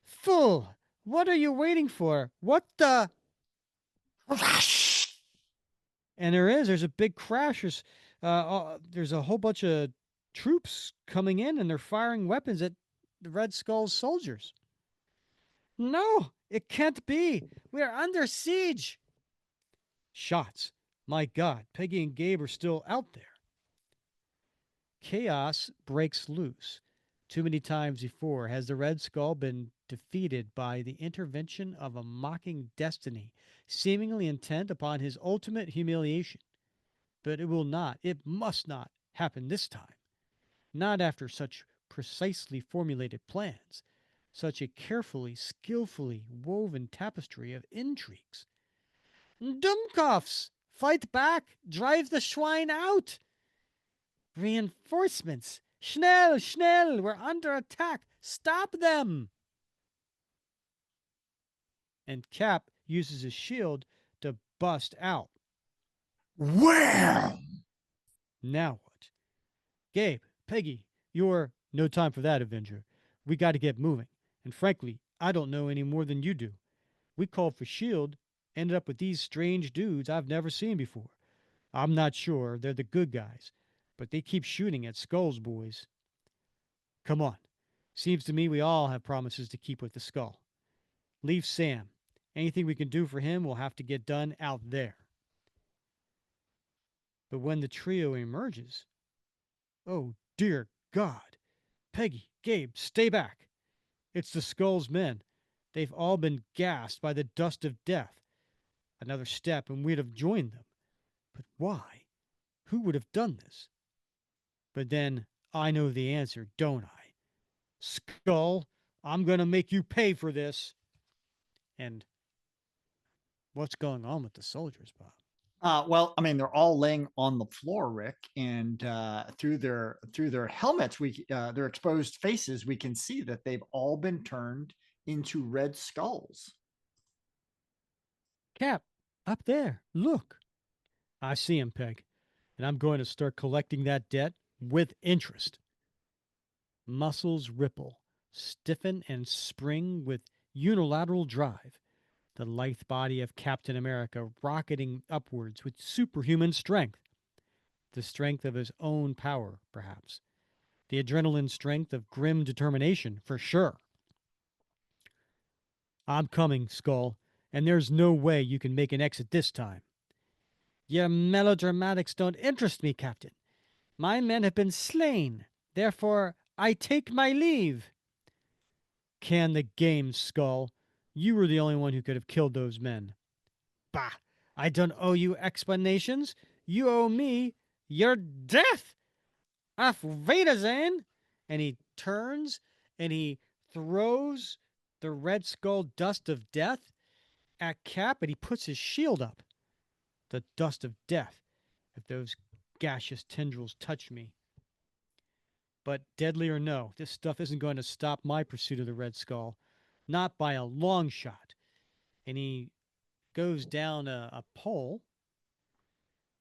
fool! What are you waiting for? What the? And there's a big crash. There's a whole bunch of troops coming in and they're firing weapons at the Red Skull's soldiers. No, it can't be. We are under siege. Shots. My God, Peggy and Gabe are still out there. Chaos breaks loose. Too many times before has the Red Skull been defeated by the intervention of a mocking destiny, seemingly intent upon his ultimate humiliation. But it must not happen this time. Not after such precisely formulated plans, such a carefully, skillfully woven tapestry of intrigues. Dummkopfs! Fight back! Drive the swine out! Reinforcements! Schnell! Schnell! We're under attack! Stop them! And Cap uses his shield to bust out. Wham! Now what? Gabe, Peggy, you're no time for that, Avenger. We got to get moving. And frankly, I don't know any more than you do. We called for S.H.I.E.L.D., ended up with these strange dudes I've never seen before. I'm not sure they're the good guys, but they keep shooting at Skull's boys. Come on. Seems to me we all have promises to keep with the Skull. Leave Sam. Anything we can do for him will have to get done out there. But when the trio emerges, oh dear God. Peggy, Gabe, stay back. It's the Skull's men. They've all been gassed by the dust of death. Another step and we'd have joined them. But why? Who would have done this? But then I know the answer, don't I? Skull, I'm going to make you pay for this. And what's going on with the soldiers, Bob? Well, I mean, they're all laying on the floor, Rick, and through their helmets, their exposed faces, we can see that they've all been turned into red skulls. Cap, up there, look. I see him, Peg, and I'm going to start collecting that debt with interest. Muscles ripple, stiffen, and spring with unilateral drive. The lithe body of Captain America rocketing upwards with superhuman strength. The strength of his own power, perhaps. The adrenaline strength of grim determination, for sure. I'm coming, Skull, and there's no way you can make an exit this time. Your melodramatics don't interest me, Captain. My men have been slain. Therefore, I take my leave. Can the game, Skull. You were the only one who could have killed those men. Bah! I don't owe you explanations. You owe me your death. Auf Wiedersehen. And he turns and he throws the Red Skull dust of death at Cap and he puts his shield up. The dust of death. If those gaseous tendrils touch me. But deadly or no, this stuff isn't going to stop my pursuit of the Red Skull. Not by a long shot. And he goes down a pole.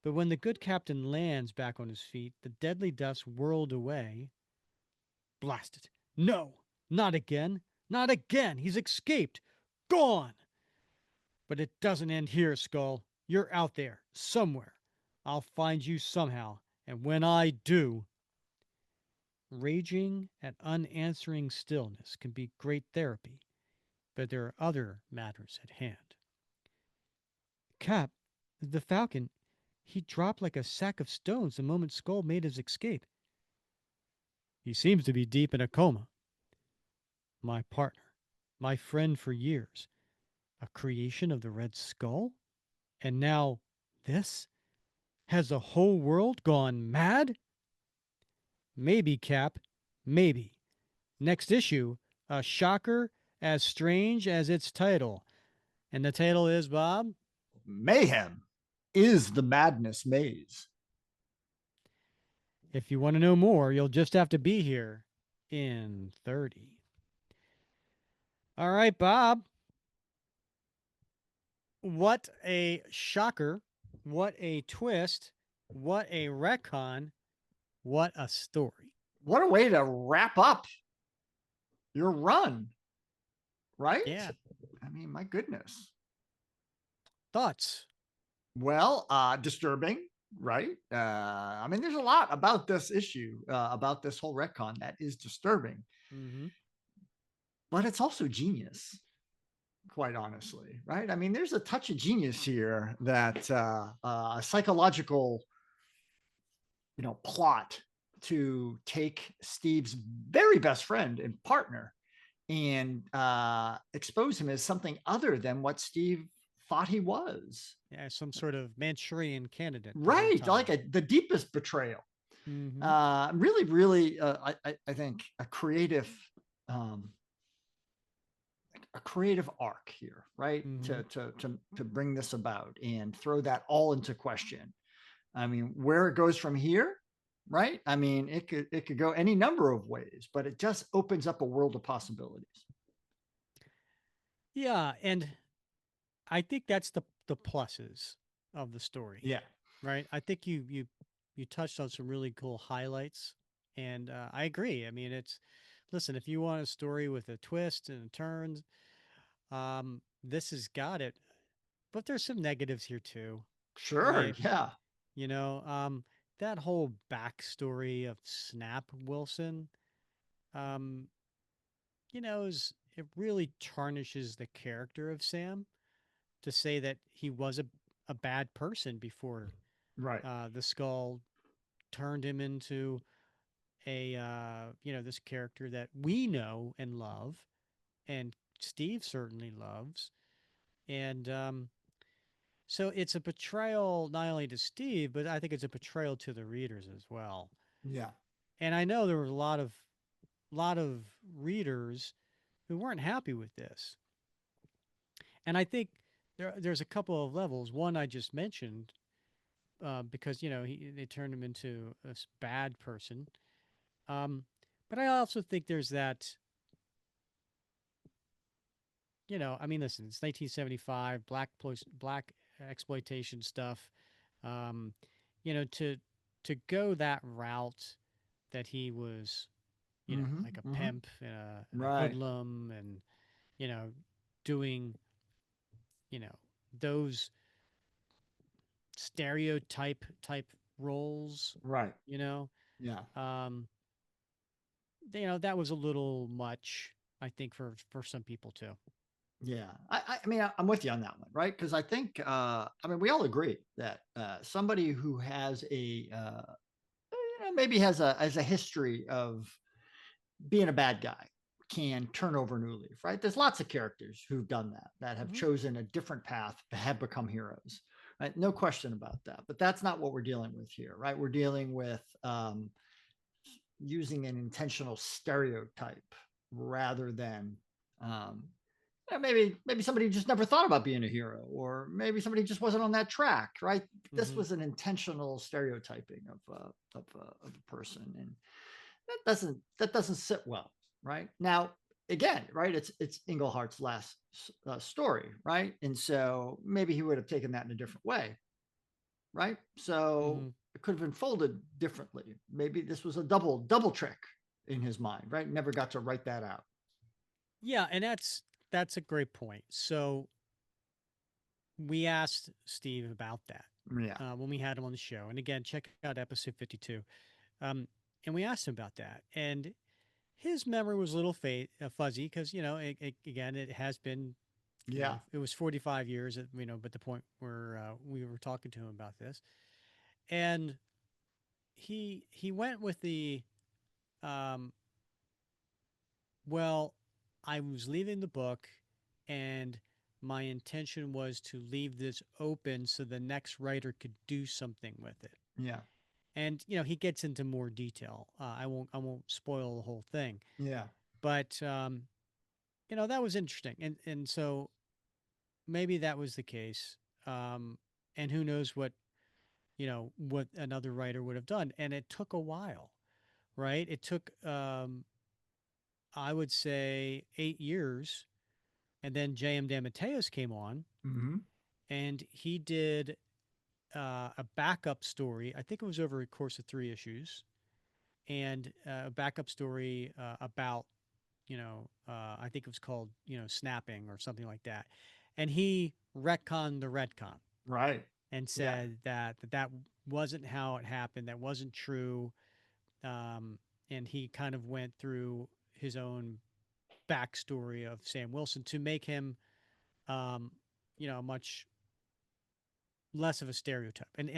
But when the good captain lands back on his feet, the deadly dust whirled away. Blast it. No, not again. Not again. He's escaped. Gone. But it doesn't end here, Skull. You're out there, somewhere. I'll find you somehow. And when I do, raging at unanswering stillness can be great therapy, but there are other matters at hand. Cap, the Falcon, he dropped like a sack of stones the moment Skull made his escape. He seems to be deep in a coma. My partner, my friend for years, a creation of the Red Skull? And now this? Has the whole world gone mad? Maybe, Cap. Maybe. Next issue, a shocker as strange as its title. And the title is, Bob? Mayhem is the madness maze. If you want to know more, you'll just have to be here in 30. All right, Bob. What a shocker. What a twist. What a retcon. What a story. What a way to wrap up your run, right? Yeah. I mean, my goodness. Thoughts? Well, disturbing, right? I mean, there's a lot about this issue, about this whole retcon that is disturbing, but it's also genius, quite honestly, right? I mean, there's a touch of genius here that psychological, plot to take Steve's very best friend and partner and expose him as something other than what Steve thought he was. Yeah, some sort of Manchurian candidate. Right, like the deepest betrayal. Really, really, I think a creative arc here, right? To bring this about and throw that all into question. I mean, where it goes from here, right? I mean, it could go any number of ways, but it just opens up a world of possibilities. Yeah, and I think that's the pluses of the story. Yeah. Right. I think you touched on some really cool highlights, and I agree. I mean, it's listen, if you want a story with a twist and a turn, this has got it. But there's some negatives here too, Sure. right? Yeah. You know, that whole backstory of Snap Wilson, um, it really tarnishes the character of Sam to say that he was a bad person before Right. the skull turned him into this character that we know and love, and Steve certainly loves. And so it's a betrayal not only to Steve, but I think it's a betrayal to the readers as well. Yeah. And I know there were a lot of readers who weren't happy with this. And I think there's a couple of levels. One I just mentioned, because they turned him into a bad person. Um, but I also think there's that. I mean, listen, it's 1975, black exploitation stuff. Um, to go that route that he was, Mm-hmm. like a Mm-hmm. pimp and a Right. hoodlum, and you know, doing you know those stereotype type roles. Right. You know, Yeah. um, that was a little much, I think, for some people too. Yeah, I mean, I'm with you on that one, right? Because I think, I mean, we all agree that somebody who has maybe has a history of being a bad guy can turn over a new leaf, right? There's lots of characters who've done that, that have Hmm. chosen a different path, have become heroes, right? No question about that. But that's not what we're dealing with here, right? We're dealing with using an intentional stereotype rather than um, maybe somebody just never thought about being a hero, or maybe somebody just wasn't on that track, right? This Hmm. was an intentional stereotyping of a person, and that doesn't sit well, right? Now, again, right? It's Englehart's last story, right? And so maybe he would have taken that in a different way, right? So Hmm. it could have been folded differently. Maybe this was a double trick in his mind, right? Never got to write that out. Yeah, and that's a great point. So we asked Steve about that Yeah. when we had him on the show, and again, check out episode 52. Um, and we asked him about that, and his memory was a little fuzzy because again, it has been, Yeah. it was 45 years at, but the point where we were talking to him about this, and he went with the um, well, I was leaving the book, and my intention was to leave this open so the next writer could do something with it. Yeah. And he gets into more detail. I won't spoil the whole thing, Yeah. but that was interesting, and so maybe that was the case. And who knows what another writer would have done. And it took a while, right? It took I would say 8 years. And then J.M. DeMatteis came on, Mm-hmm. and he did a backup story. I think it was over a course of 3 issues, and a backup story about, I think it was called, snapping or something like that. And he retconned the retcon Right. and Yeah. said that wasn't how it happened. That wasn't true. Um, and he kind of went through his own backstory of Sam Wilson to make him, um, much less of a stereotype. And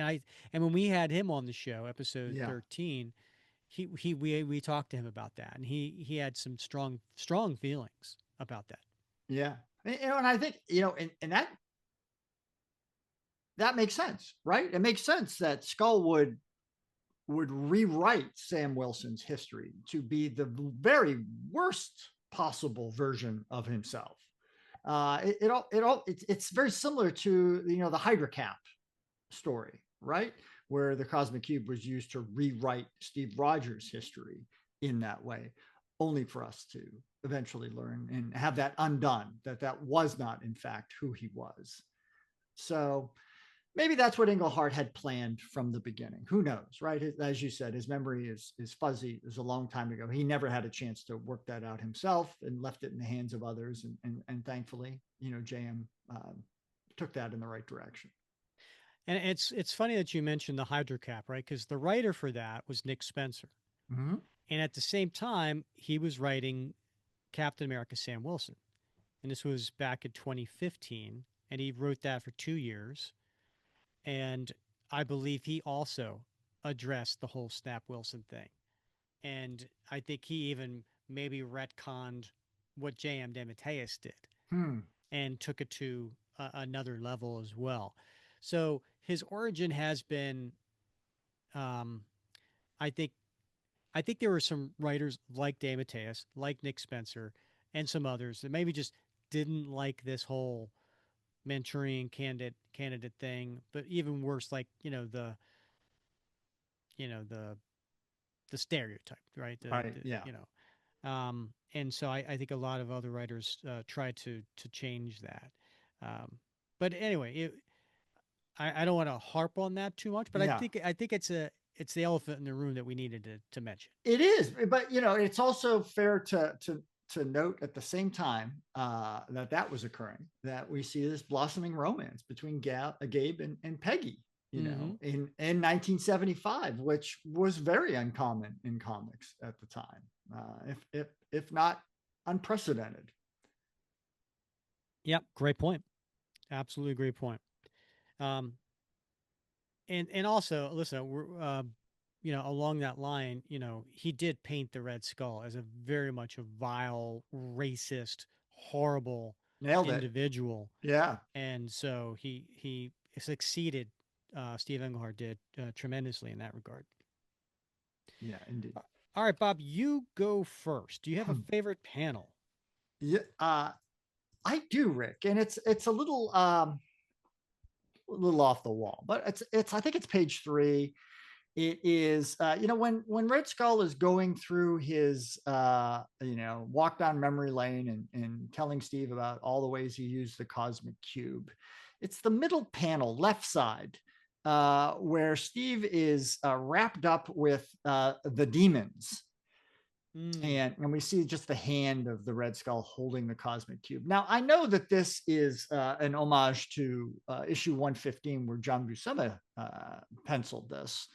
when we had him on the show, episode Yeah. 13, we talked to him about that, and he had some strong feelings about that. Yeah. And I think, and that makes sense, right? It makes sense that Skull would rewrite Sam Wilson's history to be the very worst possible version of himself. It's very similar to the Hydra Cap story, right? Where the Cosmic Cube was used to rewrite Steve Rogers' history in that way, only for us to eventually learn and have that undone, that was not, in fact, who he was. So, maybe that's what Englehart had planned from the beginning. Who knows, right? As you said, his memory is fuzzy. It was a long time ago. He never had a chance to work that out himself and left it in the hands of others. And thankfully, JM took that in the right direction. And it's funny that you mentioned the hydrocap, right? Because the writer for that was Nick Spencer, Mm-hmm. and at the same time, he was writing Captain America: Sam Wilson, and this was back in 2015, and he wrote that for 2 years, and I believe he also addressed the whole Snap Wilson thing, and I think he even maybe retconned what J.M. DeMatteis did Hmm. and took it to another level as well. So his origin has been, um, I think, I think there were some writers like DeMatteis, like Nick Spencer, and some others that maybe just didn't like this whole Manchurian candidate thing. But even worse, like the the stereotype, right? Right. Yeah. And so I think a lot of other writers try to change that. Um, but anyway, I don't want to harp on that too much, but Yeah. I think it's the elephant in the room that we needed to mention. It is, but it's also fair to note at the same time that was occurring, that we see this blossoming romance between Gabe and Peggy, Mm-hmm. in 1975, which was very uncommon in comics at the time, if not unprecedented. Yep, great point. Absolutely great point. Um, and also, listen, we're along that line, he did paint the Red Skull as a very much a vile, racist, horrible Nailed it. individual, Yeah. and so he succeeded. Steve Englehart did tremendously in that regard. Yeah, indeed. All right, Bob, you go first. Do you have a favorite panel? Yeah, I do, Rick, and it's a little off the wall, but it's I think it's page 3. It is when Red Skull is going through his walk down memory lane and telling Steve about all the ways he used the cosmic cube. It's the middle panel, left side, where Steve is wrapped up with the demons, Mm, and we see just the hand of the Red Skull holding the cosmic cube. Now, I know that this is an homage to issue 115, where John Buscema penciled this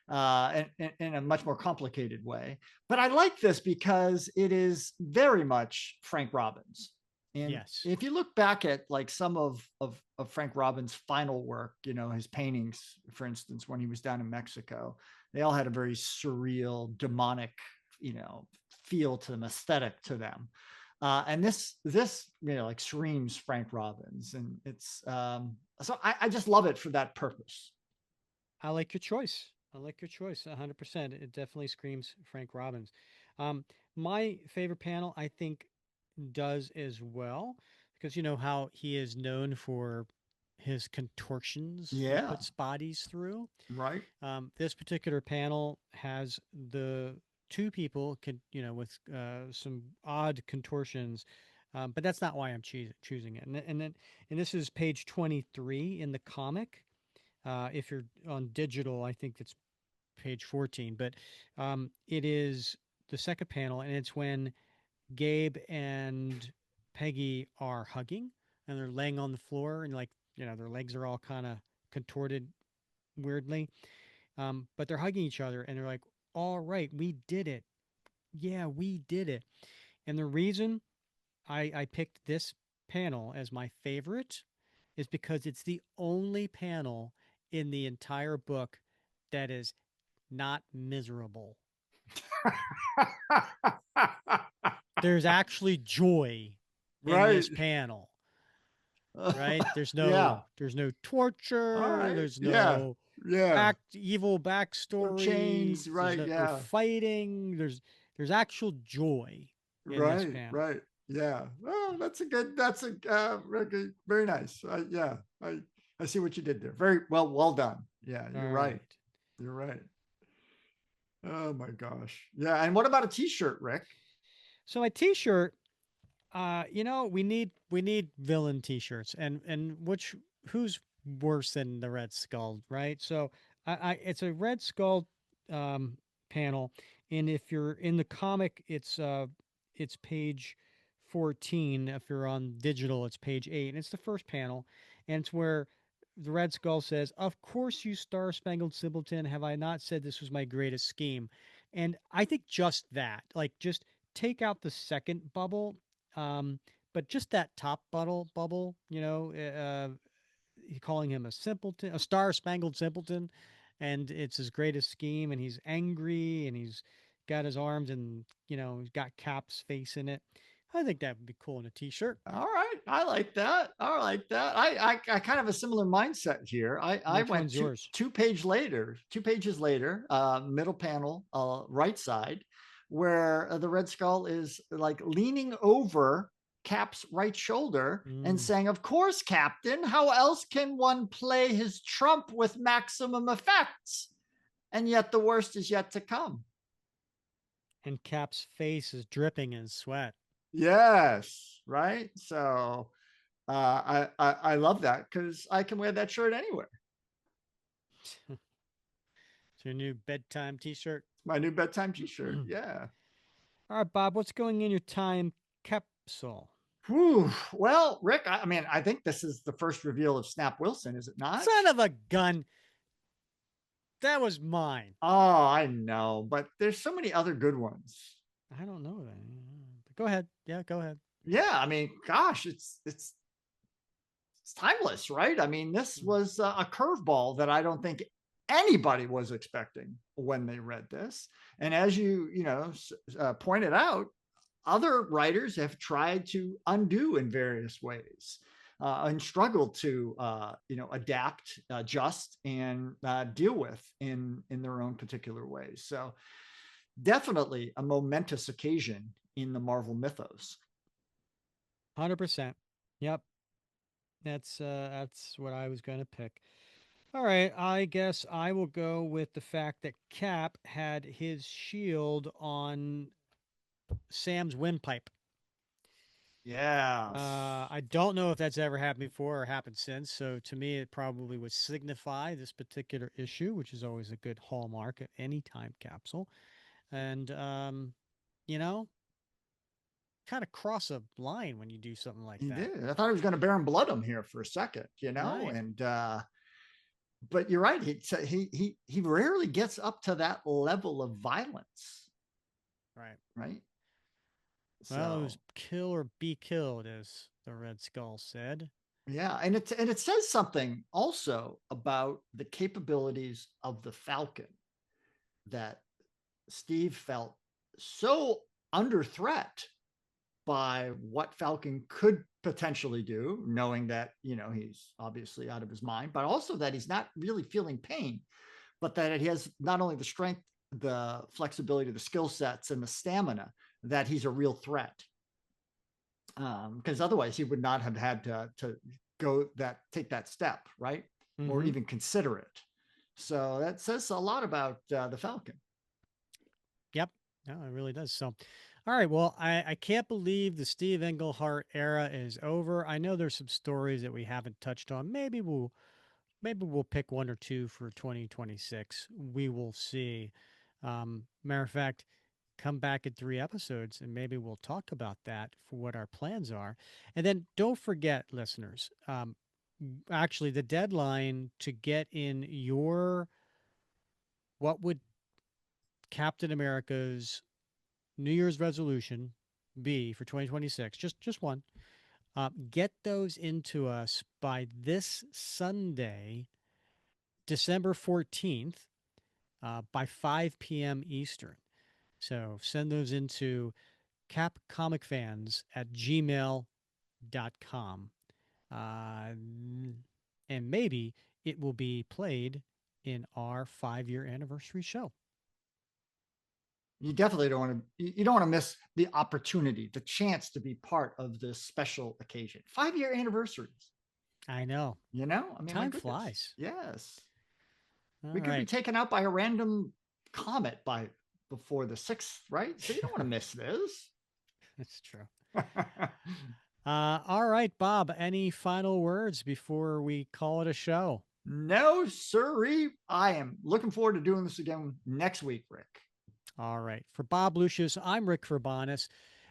in a much more complicated way. But I like this because it is very much Frank Robbins. And yes. if you look back at like some of Frank Robbins' final work, his paintings, for instance, when he was down in Mexico, they all had a very surreal, demonic, feel to them, aesthetic to them. And this like screams Frank Robbins, and it's so I just love it for that purpose. I like your choice. I like your choice 100%. It definitely screams Frank Robbins. Um, my favorite panel, I think, does as well, because you know how he is known for his contortions he Yeah, puts bodies through. right. This particular panel has the two people, with some odd contortions, but that's not why I'm choosing it. And this is page 23 in the comic. If you're on digital, I think it's page 14, but it is the second panel, and it's when Gabe and Peggy are hugging and they're laying on the floor, and their legs are all kind of contorted weirdly. But they're hugging each other and they're like, all right, we did it. Yeah, we did it. And the reason I picked this panel as my favorite is because it's the only panel in the entire book that is not miserable. There's actually joy in Right. this panel, right? Yeah. There's no All torture, right. there's Yeah. no Yeah. evil No backstory, chains. there's Right. no Yeah. fighting, there's actual joy in this Right. panel. Right. Yeah. Oh, that's a very nice. Yeah. I see what you did there. Very well. Well done. Yeah. All You're right. right. You're right. Oh my gosh. Yeah. And what about a T-shirt, Rick? So my t-shirt, we need villain t-shirts, and who's worse than the Red Skull, right? So it's a Red Skull um, panel, and if you're in the comic, it's page 14. If you're on digital, it's page 8, and it's the first panel, and it's where the Red Skull says, "Of course, you star-spangled simpleton. Have I not said this was my greatest scheme?" And I think just that, like, just take out the second bubble. But just that top bubble, calling him a simpleton, a star-spangled simpleton, and it's his greatest scheme, and he's angry, and he's got his arms, and he's got Cap's face in it. I think that would be cool in a T-shirt. All right, I like that. I like that. I kind of have a similar mindset here. I Which went one's yours? two pages later, middle panel, right side, where the Red Skull is like leaning over Cap's right shoulder and Mm. saying, "Of course, Captain. How else can one play his trump with maximum effects? And yet the worst is yet to come." And Cap's face is dripping in sweat. Yes, right. So I love that because I can wear that shirt anywhere. It's your new bedtime T-shirt. My new bedtime T-shirt. Yeah. All right, Bob. What's going in your time capsule? Whew. Well, Rick, I mean, I think this is the first reveal of Snap Wilson, is it not? Son of a gun! That was mine. Oh, I know, but there's so many other good ones. I don't know that. Go ahead. Yeah, go ahead. Yeah, I mean, gosh, it's timeless, right? I mean, this was a curveball that I don't think anybody was expecting when they read this. And as pointed out, other writers have tried to undo in various ways and struggled to adapt, adjust, and deal with in their own particular ways. So definitely a momentous occasion in the Marvel mythos. 100%. Yep. That's what I was going to pick. All right, I guess I will go with the fact that Cap had his shield on Sam's windpipe. Yes. I don't know if that's ever happened before or happened since. So to me, it probably would signify this particular issue, which is always a good hallmark of any time capsule. And you know, kind of cross a line when you do something like He that. did. I thought he was going to bear and blood him here for a second, Right. and but you're right. He rarely gets up to that level of violence, Right. right? Well, it So was kill or be killed, as the Red Skull said. yeah, and it says something also about the capabilities of the Falcon that Steve felt so under threat by what Falcon could potentially do, knowing that, he's obviously out of his mind, but also that he's not really feeling pain, but that he has not only the strength, the flexibility, the skill sets, and the stamina, that he's a real threat. Because otherwise he would not have had to take that step, right? Or Mm-hmm. even consider it. So that says a lot about the Falcon. Yep. No, it really does. So, all right. Well, I can't believe the Steve Englehart era is over. I know there's some stories that we haven't touched on. Maybe we'll pick one or two for 2026. We will see. Matter of fact, come back in 3 episodes and maybe we'll talk about that for what our plans are. And then don't forget, listeners, actually, the deadline to get in your what would Captain America's New Year's resolution be for 2026? Just one. Get those into us by this Sunday, December 14th, by 5 p.m. Eastern. So send those into capcomicfans@gmail.com. Uh, and maybe it will be played in our 5-year anniversary show. You definitely don't want to. You don't want to miss the opportunity, the chance to be part of this special occasion. 5-year anniversaries. I know. I mean, my Time goodness. flies. Yes, All we could be right. taken out by a random comet before the 6th, right? So you don't want to miss this. That's true. All right, Bob, any final words before we call it a show? No, sirree. I am looking forward to doing this again next week, Rick. All right. For Bob Lucius, I'm Rick Verbanis,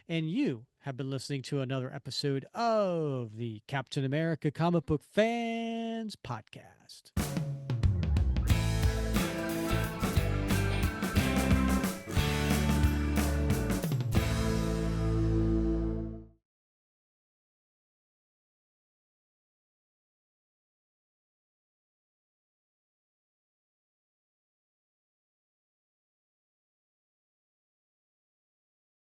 and you have been listening to another episode of the Captain America Comic Book Fans Podcast.